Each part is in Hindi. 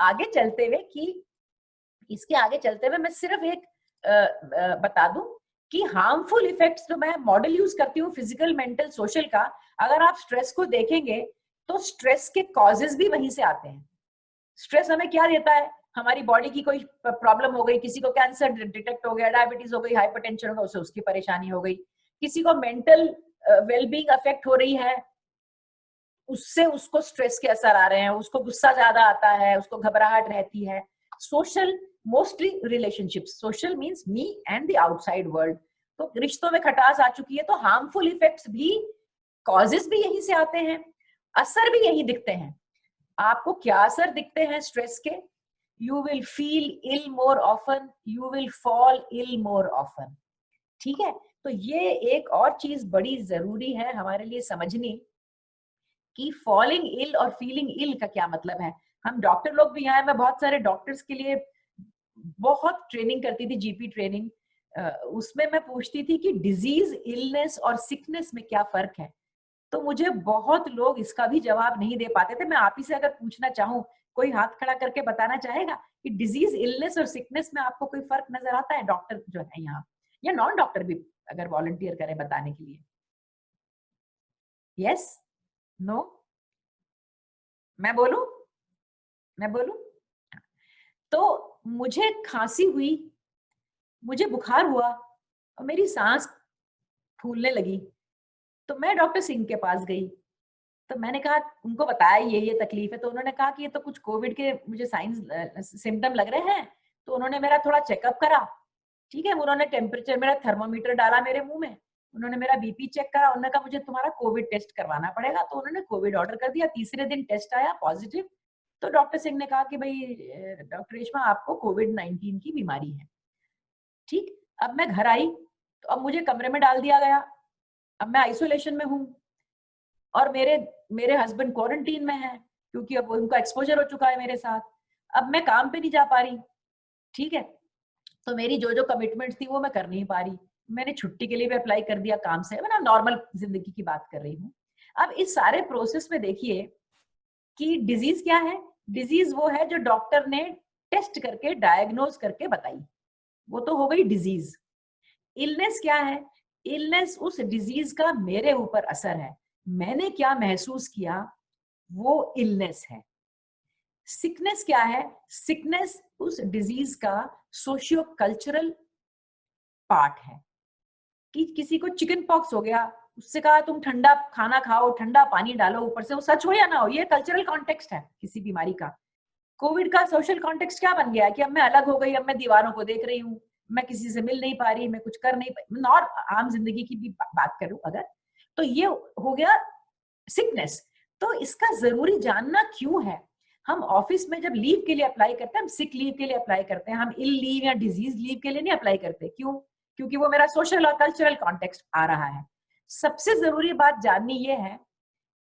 आगे चलते हुए मैं सिर्फ एक बता दूं कि हार्मफुल इफेक्ट्स जो मैं मॉडल यूज करती हूँ फिजिकल, मेंटल, सोशल का, अगर आप स्ट्रेस को देखेंगे तो स्ट्रेस के कॉजेस भी वहीं से आते हैं। स्ट्रेस हमें क्या देता है? हमारी बॉडी की कोई प्रॉब्लम हो गई, किसी को कैंसर डिटेक्ट हो गया, डायबिटीज हो गई, हाइपरटेंशन हो गया, उससे उसकी परेशानी हो गई, किसी को मेंटल वेलबींग अफेक्ट हो रही है, उससे उसको स्ट्रेस के असर आ रहे हैं, उसको गुस्सा ज्यादा आता है, उसको घबराहट रहती है। Social, mostly relationships, social means me and the outside world, तो रिश्तों में खटास आ चुकी है, तो हार्मफुल इफेक्ट्स भी, कॉजेस भी यहीं से आते हैं, असर भी यही दिखते हैं। आपको क्या असर दिखते हैं स्ट्रेस के? You will feel ill more often, you will fall ill more often. ठीक है, तो ये एक और चीज बड़ी जरूरी है हमारे लिए समझनी कि फॉलिंग इल और फीलिंग इल का क्या मतलब है। हम डॉक्टर लोग भी यहाँ हैं, मैं बहुत सारे डॉक्टर्स के लिए बहुत ट्रेनिंग करती थी, जीपी ट्रेनिंग, उसमें मैं पूछती थी कि डिजीज, इलनेस और सिकनेस में क्या फर्क है। तो मुझे बहुत लोग इसका भी जवाब नहीं दे पाते थे। मैं आप ही से अगर पूछना चाहूँ, कोई हाथ खड़ा करके बताना चाहेगा कि डिजीज, इलनेस और सिकनेस में आपको कोई फर्क नजर आता है? डॉक्टर जो है यहाँ, या नॉन डॉक्टर भी अगर वॉलंटियर करें बताने के लिए। यस, नो, मैं बोलूं, मैं बोलूं? तो मुझे खांसी हुई, मुझे बुखार हुआ और मेरी सांस फूलने लगी, तो मैं डॉक्टर सिंह के पास गई। तो मैंने कहा, उनको बताया ये तकलीफ है, तो उन्होंने कहा कि ये तो कुछ कोविड के मुझे साइंस सिम्टम लग रहे हैं। तो उन्होंने मेरा थोड़ा चेकअप करा, ठीक है, उन्होंने टेम्परेचर, मेरा थर्मोमीटर डाला मेरे मुंह में, उन्होंने मेरा बीपी चेक करा, उन्होंने कहा मुझे तुम्हारा कोविड टेस्ट करवाना पड़ेगा। तो उन्होंने कोविड ऑर्डर कर दिया, तीसरे दिन टेस्ट आया पॉजिटिव। तो डॉक्टर सिंह ने कहा कि भाई डॉक्टर रेशमा, आपको कोविड-19 की बीमारी है। ठीक, अब मैं घर आई तो अब मुझे कमरे में डाल दिया गया, अब मैं आइसोलेशन में हूँ, और मेरे मेरे हस्बैंड क्वारंटीन में है, क्योंकि अब उनका एक्सपोजर हो चुका है मेरे साथ। अब मैं काम पे नहीं जा पा रही, ठीक है, तो मेरी जो जो कमिटमेंट थी वो मैं कर नहीं पा रही। मैंने छुट्टी के लिए भी अप्लाई कर दिया काम से, मैं नॉर्मल जिंदगी की बात कर रही हूँ। अब इस सारे प्रोसेस में देखिए कि डिजीज क्या है? डिजीज वो है जो डॉक्टर ने टेस्ट करके, डायग्नोज करके बताई, वो तो हो गई डिजीज। इलनेस क्या है? इलनेस उस डिजीज का मेरे ऊपर असर है, मैंने क्या महसूस किया, वो इलनेस है। सिकनेस क्या है? सिकनेस उस डिजीज का सोशियो कल्चरल पार्ट है। कि किसी को चिकन पॉक्स हो गया, उससे कहा तुम ठंडा खाना खाओ, ठंडा पानी डालो ऊपर से, वो सच हो या ना हो, ये कल्चरल कॉन्टेक्स्ट है किसी बीमारी का। कोविड का सोशल कॉन्टेक्स्ट क्या बन गया है कि अब मैं अलग हो गई, अब मैं दीवारों को देख रही हूँ, मैं किसी से मिल नहीं पा रही, मैं कुछ कर नहीं पा, और आम जिंदगी की भी बात करूं अगर, तो ये हो गया सिकनेस। तो इसका जरूरी जानना क्यों है? हम ऑफिस में जब लीव के लिए अप्लाई करते हैं, हम सिक लीव के लिए अप्लाई करते हैं, हम इल लीव या डिजीज लीव के लिए नहीं अप्लाई करते। क्यों? क्योंकि वो मेरा सोशल और कल्चरल कॉन्टेक्स्ट आ रहा है। सबसे जरूरी बात जाननी ये है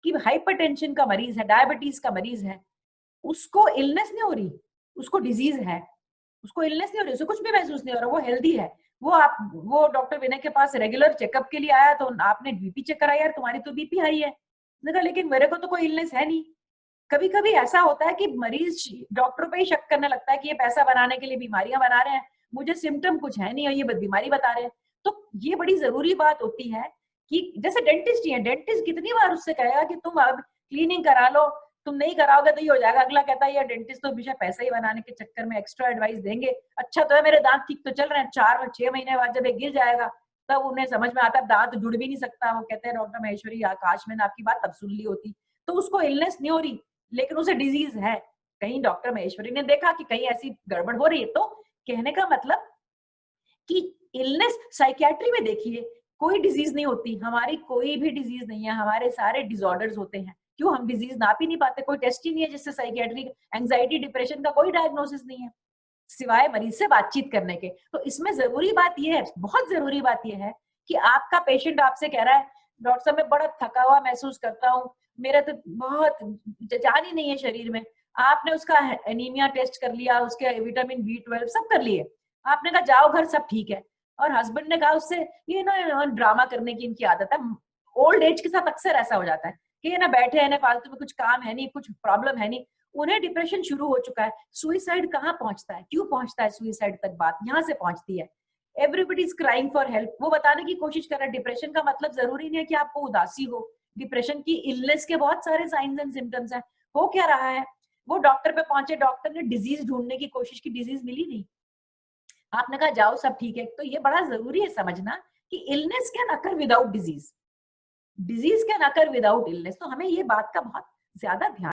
कि हाइपरटेंशन का मरीज है, डायबिटीज का मरीज है, उसको इलनेस नहीं हो रही, उसको डिजीज है, उसको इलनेस नहीं हो रही, उसे कुछ भी महसूस नहीं हो रहा, वो हेल्दी है। वो डॉक्टर विनय के पास रेगुलर चेकअप के लिए आया, तो आपने बीपी चेक करा, यार तुम्हारी तो बीपी हाई है। कहा लेकिन मेरे को तो कोई इलनेस है नहीं। कभी कभी ऐसा होता है कि मरीज डॉक्टरों पे ही शक करने लगता है कि ये पैसा बनाने के लिए बीमारियां बना रहे हैं, मुझे सिम्टम कुछ है नहीं और ये बीमारी बता रहे हैं। तो ये बड़ी जरूरी बात होती है कि जैसे डेंटिस्ट ही है, डेंटिस्ट कितनी बार उससे कहेगा कि तुम अब क्लीनिंग करा लो, तुम नहीं कराओगे तो ये हो जाएगा। अगला कहता है यार डेंटिस्ट तो हमेशा पैसा ही बनाने के चक्कर में एक्स्ट्रा एडवाइस देंगे, अच्छा तो है मेरे दांत ठीक तो चल रहे हैं, 4-6 महीने बाद जब ये गिर जाएगा तब उन्हें समझ में आता है दांत जुड़ भी नहीं सकता। वो कहते हैं डॉक्टर महेश्वरी आकाश, मैंने आपकी बात तब सुन ली होती। तो उसको इलनेस नहीं हो रही लेकिन उसे डिजीज है। कहीं डॉक्टर महेश्वरी ने देखा कि कहीं ऐसी गड़बड़ हो रही है। तो कहने का मतलब कि इलनेस साइकियाट्री में देखिए कोई डिजीज नहीं होती, हमारी कोई भी डिजीज नहीं है, हमारे सारे डिसऑर्डर्स होते हैं। क्यों? हम डिजीज नाप ही नहीं पाते, कोई टेस्ट ही नहीं है जिससे साइकियाट्री, एंजाइटी, डिप्रेशन का कोई डायग्नोसिस नहीं है सिवाय मरीज से बातचीत करने के। तो इसमें जरूरी बात यह है, बहुत जरूरी बात यह है कि आपका पेशेंट आपसे कह रहा है डॉक्टर साहब मैं बड़ा थका हुआ महसूस करता हूँ, मेरा तो बहुत जान ही नहीं है शरीर में। आपने उसका एनीमिया टेस्ट कर लिया, उसके विटामिन B12 सब कर लिए, आपने कहा जाओ घर सब ठीक है। और हस्बैंड ने कहा उससे ये ना ड्रामा करने की इनकी आदत है, ओल्ड एज के साथ अक्सर ऐसा हो जाता है कि ये ना बैठे हैं ना फालतू में, कुछ काम है नहीं, कुछ प्रॉब्लम है नहीं, उन्हें डिप्रेशन शुरू हो चुका है। सुइसाइड कहाँ पहुंचता है, क्यों पहुंचता है सुइसाइड तक, बात यहाँ से पहुंचती है। Everybody is crying for help, वो बताने की कोशिश कर रहा है। डिप्रेशन का मतलब जरूरी नहीं है कि आपको उदासी हो, डिप्रेशन की इलनेस के बहुत सारे साइंस एंड सिम्टम्स हैं। हो क्या रहा है, वो डॉक्टर पे पहुंचे, डॉक्टर ने डिजीज ढूंढने की कोशिश की, डिजीज मिली नहीं, आपने कहा जाओ सब ठीक है। तो ये बड़ा जरूरी है समझना कि illness can occur without disease, disease can occur without illness. तो हमें ये बात का बहुत ज्यादा ध्यान